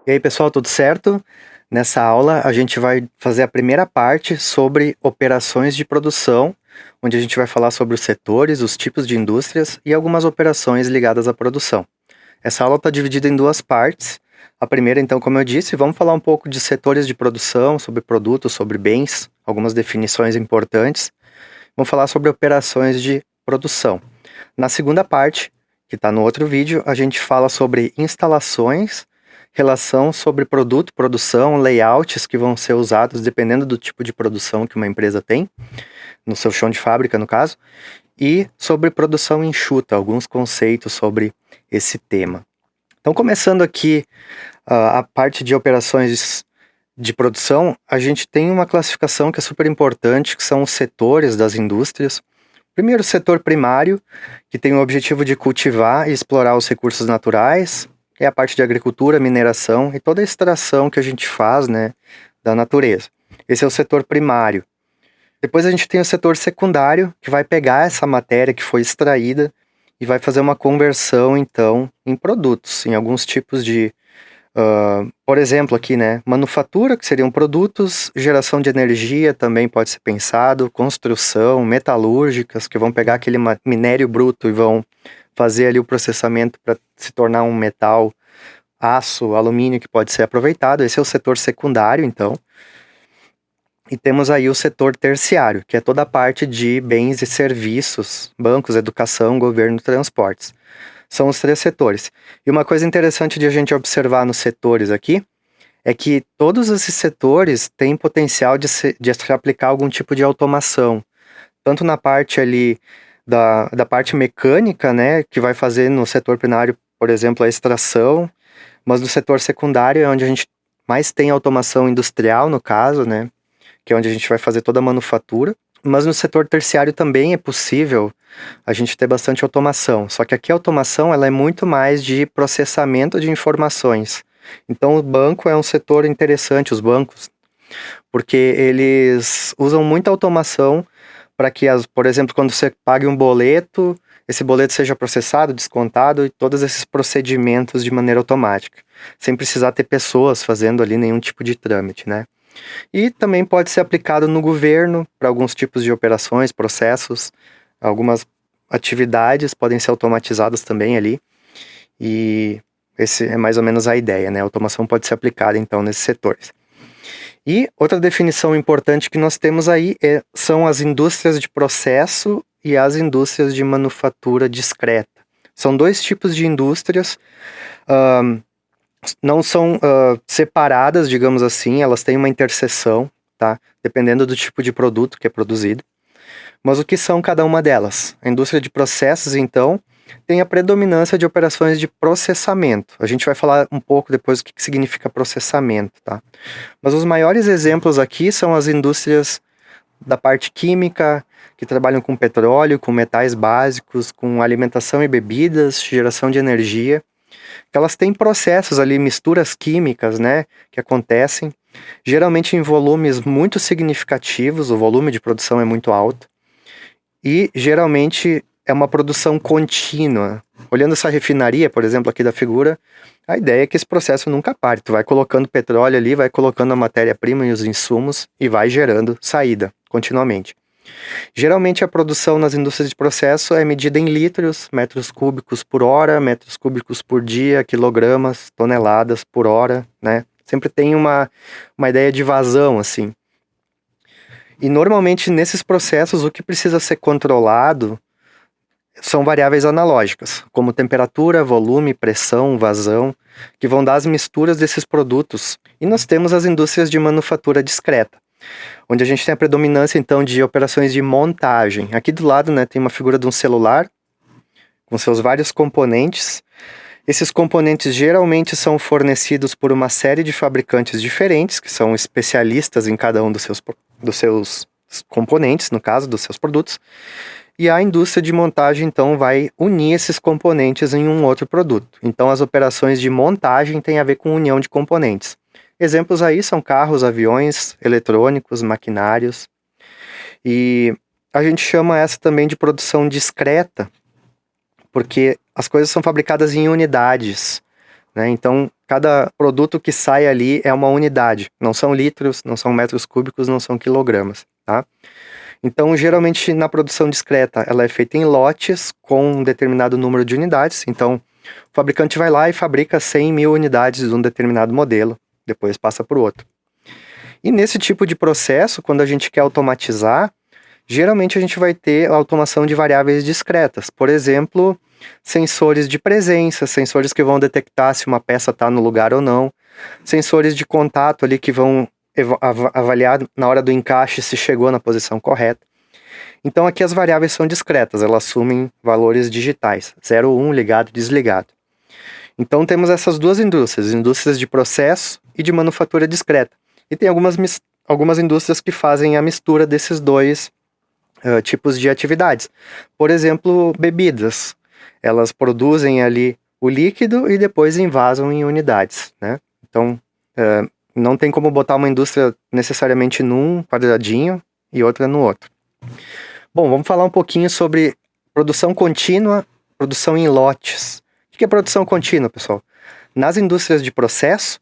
E aí, pessoal, tudo certo? Nessa aula, a gente vai fazer a primeira parte sobre operações de produção, onde a gente vai falar sobre os setores, os tipos de indústrias e algumas operações ligadas à produção. Essa aula está dividida em duas partes. A primeira, então, como eu disse, vamos falar um pouco de setores de produção, sobre produtos, sobre bens, algumas definições importantes. Vamos falar sobre operações de produção. Na segunda parte, que está no outro vídeo, a gente fala sobre instalações, relação sobre produto, produção, layouts que vão ser usados dependendo do tipo de produção que uma empresa tem, no seu chão de fábrica, no caso, e sobre produção enxuta, alguns conceitos sobre esse tema. Então, começando aqui a parte de operações de produção, a gente tem uma classificação que é super importante, que são os setores das indústrias. Primeiro, o setor primário, que tem o objetivo de cultivar e explorar os recursos naturais, é a parte de agricultura, mineração e toda a extração que a gente faz, né, da natureza. Esse é o setor primário. Depois a gente tem o setor secundário, que vai pegar essa matéria que foi extraída e vai fazer uma conversão, então, em produtos, em alguns tipos de, por exemplo, aqui, né, manufatura, que seriam produtos, geração de energia também pode ser pensado, construção, metalúrgicas, que vão pegar aquele minério bruto e vão fazer ali o processamento para se tornar um metal, aço, alumínio que pode ser aproveitado. Esse é o setor secundário, então. E temos aí o setor terciário, que é toda a parte de bens e serviços, bancos, educação, governo, transportes. São os três setores. E uma coisa interessante de a gente observar nos setores aqui é que todos esses setores têm potencial de se aplicar algum tipo de automação. Tanto na parte ali da parte mecânica, né, que vai fazer no setor primário, por exemplo, a extração, mas no setor secundário é onde a gente mais tem automação industrial, no caso, né, que é onde a gente vai fazer toda a manufatura. Mas no setor terciário também é possível a gente ter bastante automação. Só que aqui a automação ela é muito mais de processamento de informações. Então o banco é um setor interessante, os bancos, porque eles usam muita automação para que, por exemplo, quando você pague um boleto, esse boleto seja processado, descontado e todos esses procedimentos de maneira automática, sem precisar ter pessoas fazendo ali nenhum tipo de trâmite, né? E também pode ser aplicado no governo para alguns tipos de operações, processos, algumas atividades podem ser automatizadas também ali. E esse é mais ou menos a ideia, né? A automação pode ser aplicada então nesses setores. E outra definição importante que nós temos aí são as indústrias de processo e as indústrias de manufatura discreta. São dois tipos de indústrias, não são separadas, digamos assim, elas têm uma interseção, tá? Dependendo do tipo de produto que é produzido. Mas o que são cada uma delas? A indústria de processos, então, tem a predominância de operações de processamento. A gente vai falar um pouco depois o que significa processamento, tá? Mas os maiores exemplos aqui são as indústrias da parte química, que trabalham com petróleo, com metais básicos, com alimentação e bebidas, geração de energia. Elas têm processos ali, misturas químicas, né, que acontecem, geralmente em volumes muito significativos, o volume de produção é muito alto. E geralmente é uma produção contínua. Olhando essa refinaria, por exemplo, aqui da figura, a ideia é que esse processo nunca pare. Tu vai colocando petróleo ali, vai colocando a matéria-prima e os insumos e vai gerando saída continuamente. Geralmente a produção nas indústrias de processo é medida em litros, metros cúbicos por hora, metros cúbicos por dia, quilogramas, toneladas por hora, né? Sempre tem uma ideia de vazão, assim. E normalmente nesses processos o que precisa ser controlado são variáveis analógicas, como temperatura, volume, pressão, vazão, que vão dar as misturas desses produtos. E nós temos as indústrias de manufatura discreta, onde a gente tem a predominância então de operações de montagem. Aqui do lado, né, tem uma figura de um celular com seus vários componentes. Esses componentes geralmente são fornecidos por uma série de fabricantes diferentes, que são especialistas em cada um dos seus componentes, no caso, dos seus produtos. E a indústria de montagem, então, vai unir esses componentes em um outro produto. Então, as operações de montagem têm a ver com união de componentes. Exemplos aí são carros, aviões, eletrônicos, maquinários. E a gente chama essa também de produção discreta, porque as coisas são fabricadas em unidades, né? Então, cada produto que sai ali é uma unidade. Não são litros, não são metros cúbicos, não são quilogramas, tá? Então, geralmente, na produção discreta, ela é feita em lotes com um determinado número de unidades. Então, o fabricante vai lá e fabrica 100 mil unidades de um determinado modelo, depois passa para o outro. E nesse tipo de processo, quando a gente quer automatizar, geralmente a gente vai ter a automação de variáveis discretas. Por exemplo, sensores de presença, sensores que vão detectar se uma peça está no lugar ou não, sensores de contato ali que vão avaliar na hora do encaixe se chegou na posição correta. Então aqui as variáveis são discretas, elas assumem valores digitais, 0, 1, ligado, desligado. Então temos essas duas indústrias, indústrias de processo e de manufatura discreta. E tem algumas indústrias que fazem a mistura desses dois tipos de atividades. Por exemplo, bebidas. Elas produzem ali o líquido e depois envasam em unidades, né? Então, não tem como botar uma indústria necessariamente num quadradinho e outra no outro. Bom, vamos falar um pouquinho sobre produção contínua, produção em lotes. O que é produção contínua, pessoal? Nas indústrias de processo,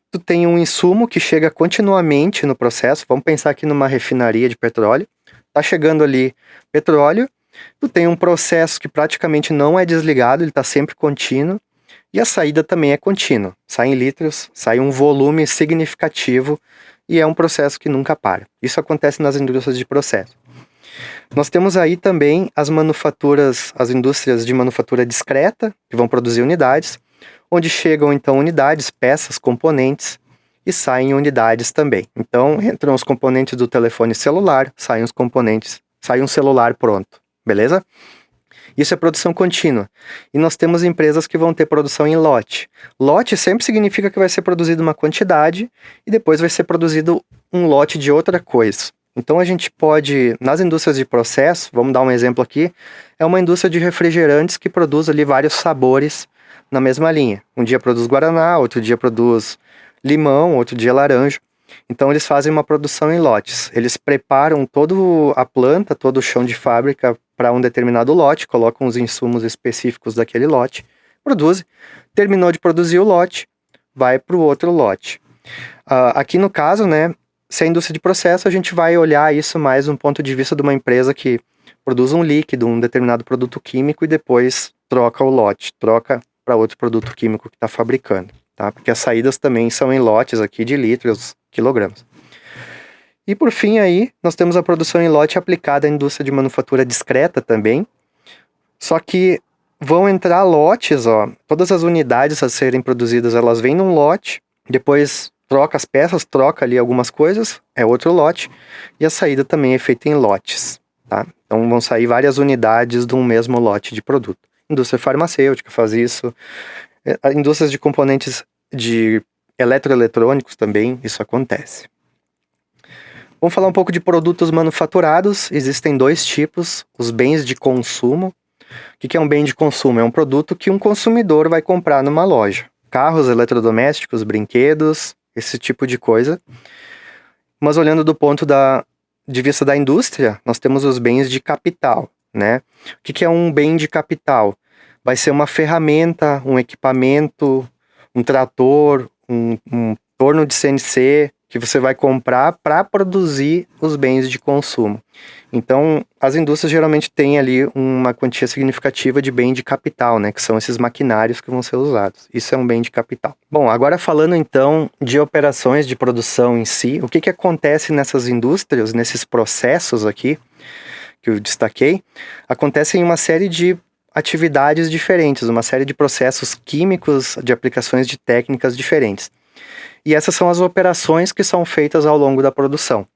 tu tem um insumo que chega continuamente no processo. Vamos pensar aqui numa refinaria de petróleo. Tá chegando ali petróleo, tu tem um processo que praticamente não é desligado, ele está sempre contínuo, e a saída também é contínua. Sai em litros, sai um volume significativo, e é um processo que nunca para. Isso acontece nas indústrias de processo. Nós temos aí também as manufaturas, as indústrias de manufatura discreta, que vão produzir unidades, onde chegam então unidades, peças, componentes, e saem unidades também. Então, entram os componentes do telefone celular, saem os componentes, sai um celular pronto, beleza? Isso é produção contínua. E nós temos empresas que vão ter produção em lote. Lote sempre significa que vai ser produzido uma quantidade e depois vai ser produzido um lote de outra coisa. Então a gente pode, nas indústrias de processo, vamos dar um exemplo aqui, é uma indústria de refrigerantes que produz ali vários sabores na mesma linha. Um dia produz guaraná, outro dia produz limão, outro dia laranja. Então eles fazem uma produção em lotes. Eles preparam toda a planta, todo o chão de fábrica para um determinado lote, colocam os insumos específicos daquele lote, produzem. Terminou de produzir o lote, vai para o outro lote. Aqui no caso, né, se é indústria de processo, a gente vai olhar isso mais um ponto de vista de uma empresa que produz um líquido, um determinado produto químico e depois troca o lote, troca para outro produto químico que está fabricando. Tá? Porque as saídas também são em lotes aqui de litros, quilogramas. E por fim aí, nós temos a produção em lote aplicada à indústria de manufatura discreta também. Só que vão entrar lotes, ó, todas as unidades a serem produzidas, elas vêm num lote, depois troca as peças, troca ali algumas coisas, é outro lote, e a saída também é feita em lotes, tá? Então vão sair várias unidades de um mesmo lote de produto. Indústria farmacêutica faz isso, indústrias de componentes de eletroeletrônicos também, isso acontece. Vamos falar um pouco de produtos manufaturados. Existem dois tipos, os bens de consumo. O que é um bem de consumo? É um produto que um consumidor vai comprar numa loja. Carros, eletrodomésticos, brinquedos, esse tipo de coisa. Mas olhando do ponto de vista da indústria, nós temos os bens de capital, né? O que é um bem de capital? Vai ser uma ferramenta, um equipamento, um trator, um torno de CNC que você vai comprar para produzir os bens de consumo. Então, as indústrias geralmente têm ali uma quantia significativa de bem de capital, né? Que são esses maquinários que vão ser usados. Isso é um bem de capital. Bom, agora falando então de operações de produção em si, o que acontece nessas indústrias, nesses processos aqui que eu destaquei, acontecem uma série de atividades diferentes, uma série de processos químicos, de aplicações de técnicas diferentes. E essas são as operações que são feitas ao longo da produção.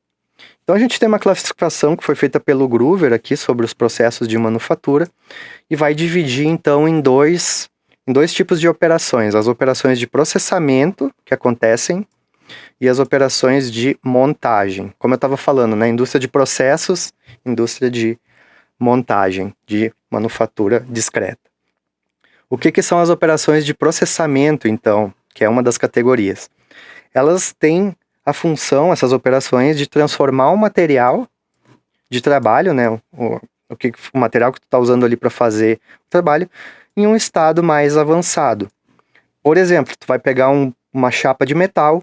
Então a gente tem uma classificação que foi feita pelo Groover aqui sobre os processos de manufatura e vai dividir então em dois tipos de operações. As operações de processamento que acontecem e as operações de montagem. Como eu estava falando, né? Indústria de processos, indústria de montagem, de manufatura discreta. O que são as operações de processamento, então, que é uma das categorias? Elas têm a função, essas operações, de transformar um material de trabalho, né, o material que tu está usando ali para fazer o trabalho, em um estado mais avançado. Por exemplo, tu vai pegar uma chapa de metal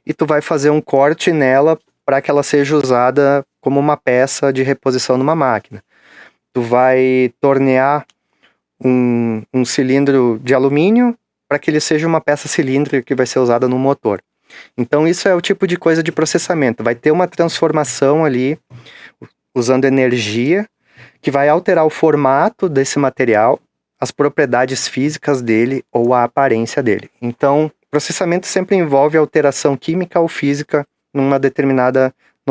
e tu vai fazer um corte nela para que ela seja usada como uma peça de reposição numa máquina. Tu vai tornear um cilindro de alumínio para que ele seja uma peça cilíndrica que vai ser usada no motor. Então isso é o tipo de coisa de processamento. Vai ter uma transformação ali, usando energia, que vai alterar o formato desse material, as propriedades físicas dele ou a aparência dele. Então, processamento sempre envolve alteração química ou física num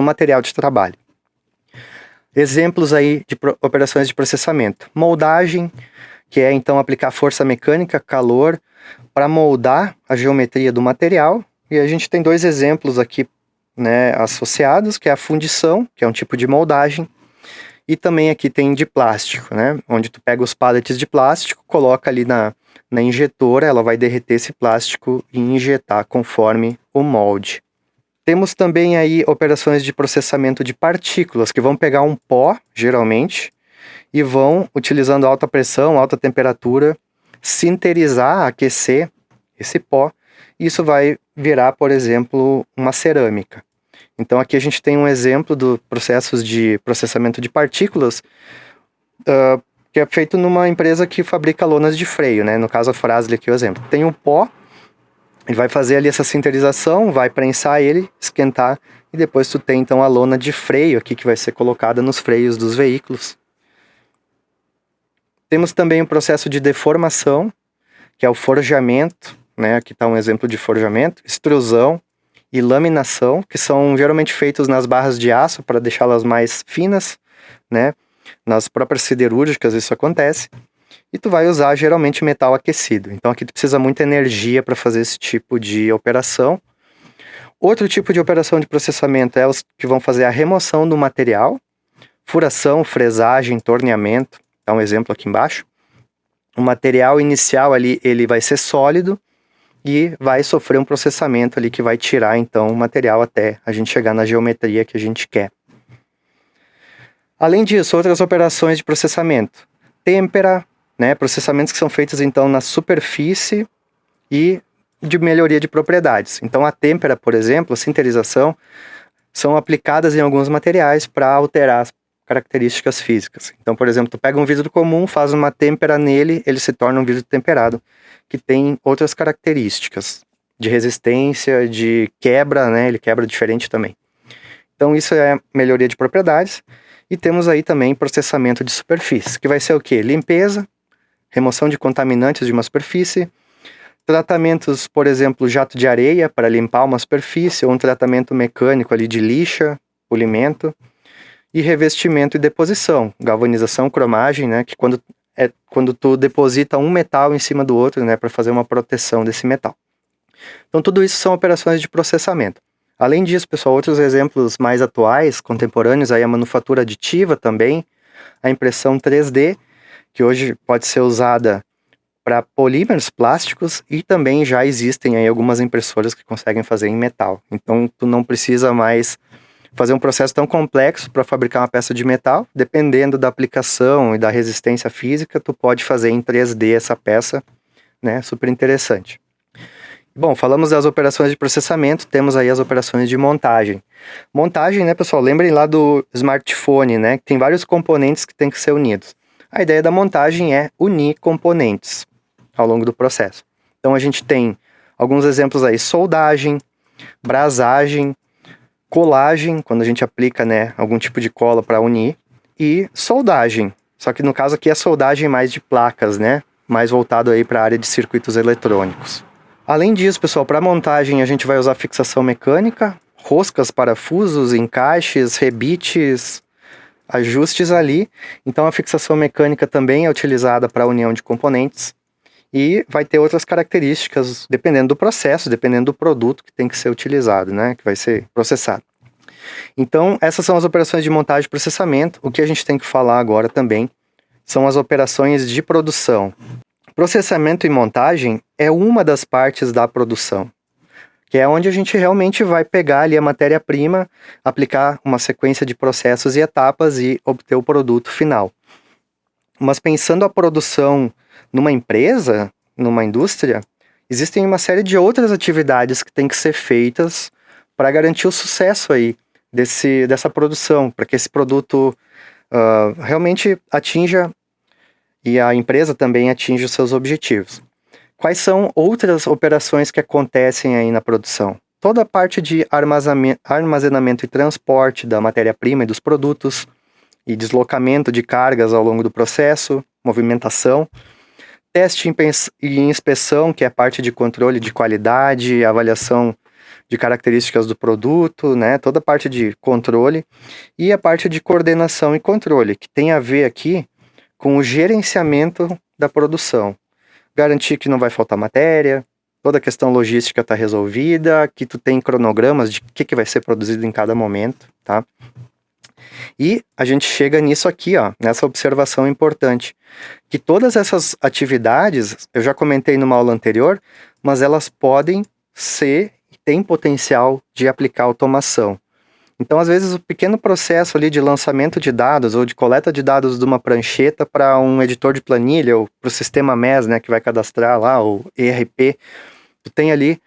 material de trabalho. Exemplos aí de operações de processamento. Moldagem, que é então aplicar força mecânica, calor, para moldar a geometria do material. E a gente tem 2 exemplos aqui, né, associados, que é a fundição, que é um tipo de moldagem, e também aqui tem de plástico, né, onde tu pega os pallets de plástico, coloca ali na injetora, ela vai derreter esse plástico e injetar conforme o molde. Temos também aí operações de processamento de partículas, que vão pegar um pó, geralmente, e vão, utilizando alta pressão, alta temperatura, sinterizar, aquecer esse pó, e isso vai virar, por exemplo, uma cerâmica. Então aqui a gente tem um exemplo dos processos de processamento de partículas, que é feito numa empresa que fabrica lonas de freio, né? No caso a Fras-le aqui é o exemplo. Tem o pó, ele vai fazer ali essa sinterização, vai prensar ele, esquentar, e depois tu tem então a lona de freio aqui que vai ser colocada nos freios dos veículos. Temos também o processo de deformação, que é o forjamento, né? Aqui está um exemplo de forjamento, extrusão e laminação, que são geralmente feitos nas barras de aço para deixá-las mais finas, né? Nas próprias siderúrgicas isso acontece. E tu vai usar geralmente metal aquecido. Então aqui tu precisa muita energia para fazer esse tipo de operação. Outro tipo de operação de processamento é os que vão fazer a remoção do material, furação, fresagem, torneamento. Dá um exemplo aqui embaixo. O material inicial ali, ele vai ser sólido e vai sofrer um processamento ali que vai tirar então o material até a gente chegar na geometria que a gente quer. Além disso, outras operações de processamento. Têmpera, né, processamentos que são feitos então na superfície e de melhoria de propriedades. Então a têmpera, por exemplo, a sinterização, são aplicadas em alguns materiais para alterar as características físicas. Então, por exemplo, tu pega um vidro comum, faz uma têmpera nele, ele se torna um vidro temperado, que tem outras características de resistência, de quebra, né, ele quebra diferente também. Então isso é melhoria de propriedades. E temos aí também processamento de superfície, que vai ser o quê? Limpeza, remoção de contaminantes de uma superfície, tratamentos, por exemplo, jato de areia para limpar uma superfície, ou um tratamento mecânico ali de lixa, polimento, e revestimento e deposição, galvanização, cromagem, né, que quando tu deposita um metal em cima do outro, né, para fazer uma proteção desse metal. Então tudo isso são operações de processamento. Além disso, pessoal, outros exemplos mais atuais, contemporâneos, aí a manufatura aditiva também, a impressão 3D, que hoje pode ser usada para polímeros plásticos, e também já existem aí algumas impressoras que conseguem fazer em metal. Então tu não precisa mais fazer um processo tão complexo para fabricar uma peça de metal. Dependendo da aplicação e da resistência física, tu pode fazer em 3D essa peça, né? Super interessante. Bom, falamos das operações de processamento, temos aí as operações de montagem. Montagem, né, pessoal, lembrem lá do smartphone, né, que tem vários componentes que tem que ser unidos. A ideia da montagem é unir componentes ao longo do processo. Então a gente tem alguns exemplos aí: soldagem, brasagem, colagem, quando a gente aplica, né, algum tipo de cola para unir, e soldagem. Só que no caso aqui é soldagem mais de placas, né, mais voltado aí para a área de circuitos eletrônicos. Além disso, pessoal, para montagem a gente vai usar fixação mecânica, roscas, parafusos, encaixes, rebites, ajustes ali. Então a fixação mecânica também é utilizada para a união de componentes e vai ter outras características dependendo do processo, dependendo do produto que tem que ser utilizado, né, que vai ser processado. Então essas são as operações de montagem e processamento. O que a gente tem que falar agora também são as operações de produção. Processamento e montagem é uma das partes da produção, que é onde a gente realmente vai pegar ali a matéria-prima, aplicar uma sequência de processos e etapas e obter o produto final. Mas pensando a produção numa empresa, numa indústria, existem uma série de outras atividades que têm que ser feitas para garantir o sucesso aí dessa produção, para que esse produto realmente atinja e a empresa também atinja os seus objetivos. Quais são outras operações que acontecem aí na produção? Toda a parte de armazenamento e transporte da matéria-prima e dos produtos, e deslocamento de cargas ao longo do processo, movimentação, teste e inspeção, que é a parte de controle de qualidade, avaliação de características do produto, né? Toda a parte de controle, e a parte de coordenação e controle, que tem a ver aqui com o gerenciamento da produção. Garantir que não vai faltar matéria, toda a questão logística está resolvida, que tu tem cronogramas de o que vai ser produzido em cada momento, tá? E a gente chega nisso aqui, ó, nessa observação importante, que todas essas atividades, eu já comentei numa aula anterior, mas elas podem ser e têm potencial de aplicar automação. Então, às vezes, o pequeno processo ali de lançamento de dados ou de coleta de dados de uma prancheta para um editor de planilha ou para o sistema MES, né, que vai cadastrar lá, o ERP, tu tem ali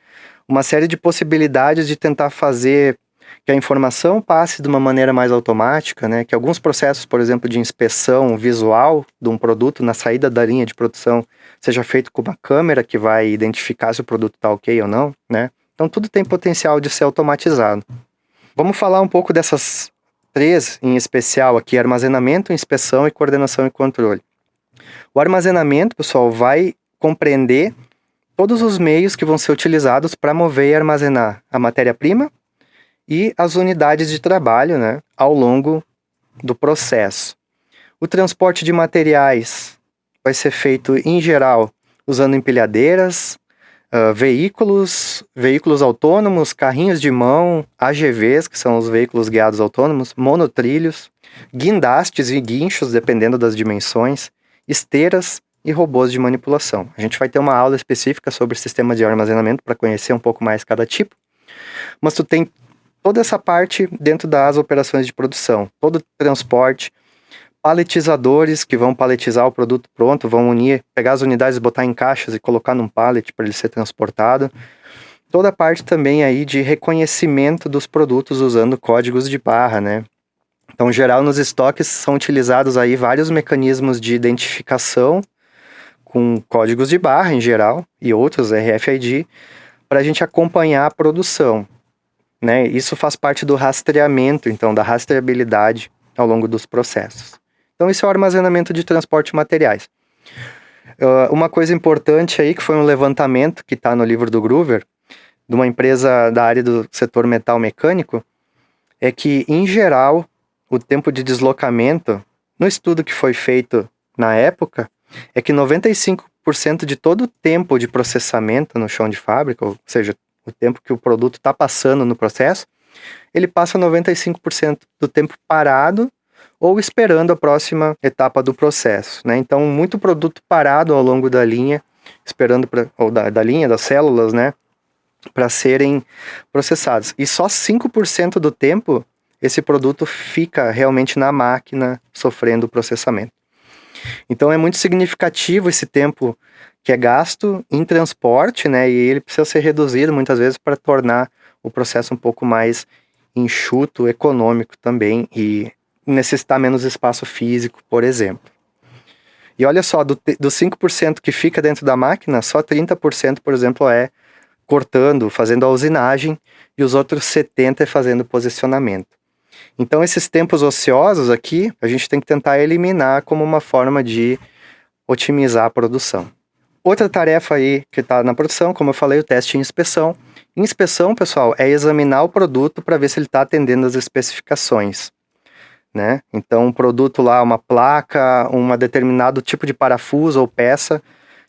uma série de possibilidades de tentar fazer que a informação passe de uma maneira mais automática, né, que alguns processos, por exemplo, de inspeção visual de um produto na saída da linha de produção seja feito com uma câmera que vai identificar se o produto está ok ou não, né? Então, tudo tem potencial de ser automatizado. Vamos falar um pouco dessas três em especial aqui: armazenamento, inspeção e coordenação e controle. O armazenamento, pessoal, vai compreender todos os meios que vão ser utilizados para mover e armazenar a matéria-prima e as unidades de trabalho, né, ao longo do processo. O transporte de materiais vai ser feito, em geral, usando empilhadeiras, veículos autônomos, carrinhos de mão, AGVs, que são os veículos guiados autônomos, monotrilhos, guindastes e guinchos, dependendo das dimensões, esteiras e robôs de manipulação. A gente vai ter uma aula específica sobre sistema de armazenamento para conhecer um pouco mais cada tipo, mas tu tem toda essa parte dentro das operações de produção, todo o transporte, paletizadores que vão paletizar o produto pronto, vão unir, pegar as unidades, botar em caixas e colocar num pallet para ele ser transportado. Toda a parte também aí de reconhecimento dos produtos usando códigos de barra, né? Então, em geral, nos estoques são utilizados aí vários mecanismos de identificação com códigos de barra em geral e outros RFID para a gente acompanhar a produção, né? Isso faz parte do rastreamento, então, da rastreabilidade ao longo dos processos. Então, isso é o armazenamento de transporte de materiais. Uma coisa importante aí, que foi um levantamento que está no livro do Groover, de uma empresa da área do setor metal mecânico, é que, em geral, o tempo de deslocamento, no estudo que foi feito na época, é que 95% de todo o tempo de processamento no chão de fábrica, ou seja, o tempo que o produto está passando no processo, ele passa 95% do tempo parado ou esperando a próxima etapa do processo, né? Então, muito produto parado ao longo da linha, esperando ou da linha, das células, né, para serem processados. E só 5% do tempo esse produto fica realmente na máquina sofrendo o processamento. Então, é muito significativo esse tempo que é gasto em transporte, né? E ele precisa ser reduzido muitas vezes para tornar o processo um pouco mais enxuto, econômico também e necessitar menos espaço físico, por exemplo. E olha só, dos 5% que fica dentro da máquina, só 30%, por exemplo, é cortando, fazendo a usinagem, e os outros 70% é fazendo posicionamento. Então, esses tempos ociosos aqui, a gente tem que tentar eliminar como uma forma de otimizar a produção. Outra tarefa aí que está na produção, como eu falei, o teste e inspeção. Inspeção, pessoal, é examinar o produto para ver se ele está atendendo às especificações, né? Então, um produto lá, uma placa, um determinado tipo de parafuso ou peça,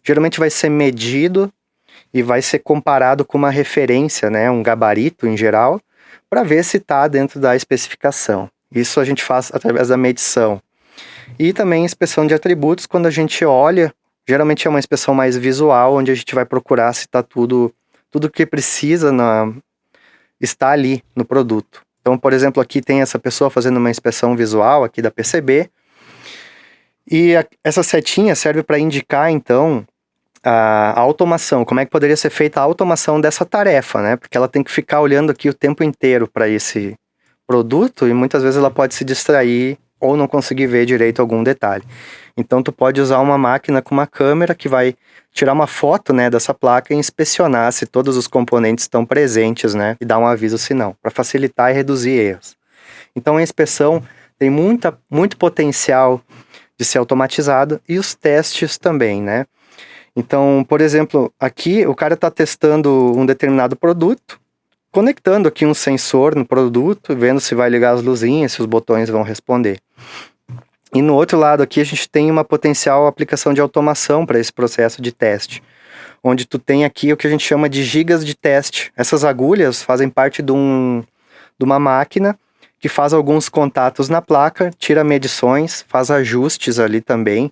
geralmente vai ser medido e vai ser comparado com uma referência, né? Um gabarito em geral, para ver se está dentro da especificação. Isso a gente faz através da medição. E também inspeção de atributos, quando a gente olha, geralmente é uma inspeção mais visual, onde a gente vai procurar se está tudo que precisa está ali no produto. Então, por exemplo, aqui tem essa pessoa fazendo uma inspeção visual aqui da PCB, e essa setinha serve para indicar, então, a automação, como é que poderia ser feita a automação dessa tarefa, né? Porque ela tem que ficar olhando aqui o tempo inteiro para esse produto e muitas vezes ela pode se distrair ou não conseguir ver direito algum detalhe. Então tu pode usar uma máquina com uma câmera que vai tirar uma foto, né, dessa placa e inspecionar se todos os componentes estão presentes, né, e dar um aviso se não, para facilitar e reduzir erros. Então a inspeção tem muito potencial de ser automatizado e os testes também, né? Então, por exemplo, aqui o cara está testando um determinado produto, conectando aqui um sensor no produto, vendo se vai ligar as luzinhas, se os botões vão responder. E no outro lado aqui a gente tem uma potencial aplicação de automação para esse processo de teste, onde tu tem aqui o que a gente chama de gigas de teste. Essas agulhas fazem parte de uma máquina que faz alguns contatos na placa, tira medições, faz ajustes ali também,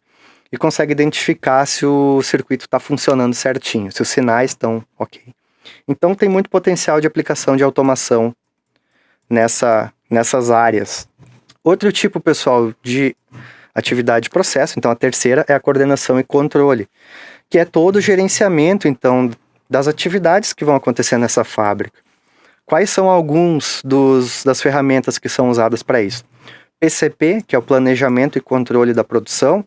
e consegue identificar se o circuito está funcionando certinho, se os sinais estão ok. Então tem muito potencial de aplicação de automação nessas áreas. Outro tipo, pessoal, de atividade de processo, então a terceira é a coordenação e controle, que é todo o gerenciamento, então, das atividades que vão acontecer nessa fábrica. Quais são alguns das ferramentas que são usadas para isso? PCP, que é o planejamento e controle da produção,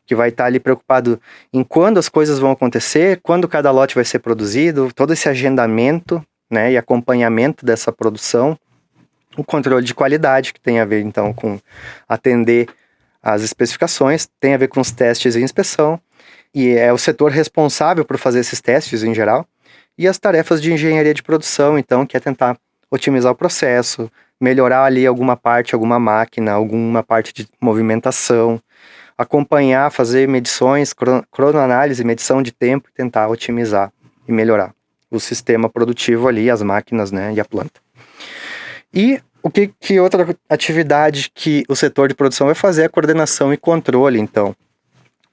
que vai estar ali preocupado em quando as coisas vão acontecer, quando cada lote vai ser produzido, todo esse agendamento, né, e acompanhamento dessa produção. O controle de qualidade, que tem a ver então com atender às especificações, tem a ver com os testes e inspeção, e é o setor responsável por fazer esses testes em geral. E as tarefas de engenharia de produção, então, que é tentar otimizar o processo, melhorar ali alguma parte, alguma máquina, alguma parte de movimentação, acompanhar, fazer medições, cronoanálise, medição de tempo e tentar otimizar e melhorar o sistema produtivo ali, as máquinas, né, e a planta. E que outra atividade que o setor de produção vai fazer é a coordenação e controle, então.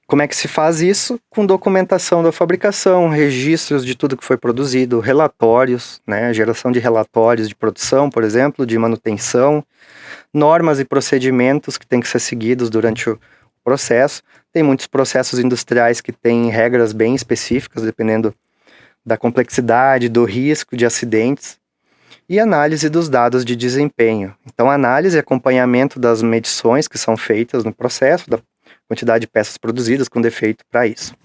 Como é que se faz isso? Com documentação da fabricação, registros de tudo que foi produzido, relatórios, né, geração de relatórios de produção, por exemplo, de manutenção, normas e procedimentos que têm que ser seguidos durante o processo. Tem muitos processos industriais que têm regras bem específicas, dependendo da complexidade, do risco de acidentes. E análise dos dados de desempenho. Então, análise e acompanhamento das medições que são feitas no processo, da quantidade de peças produzidas com defeito para isso.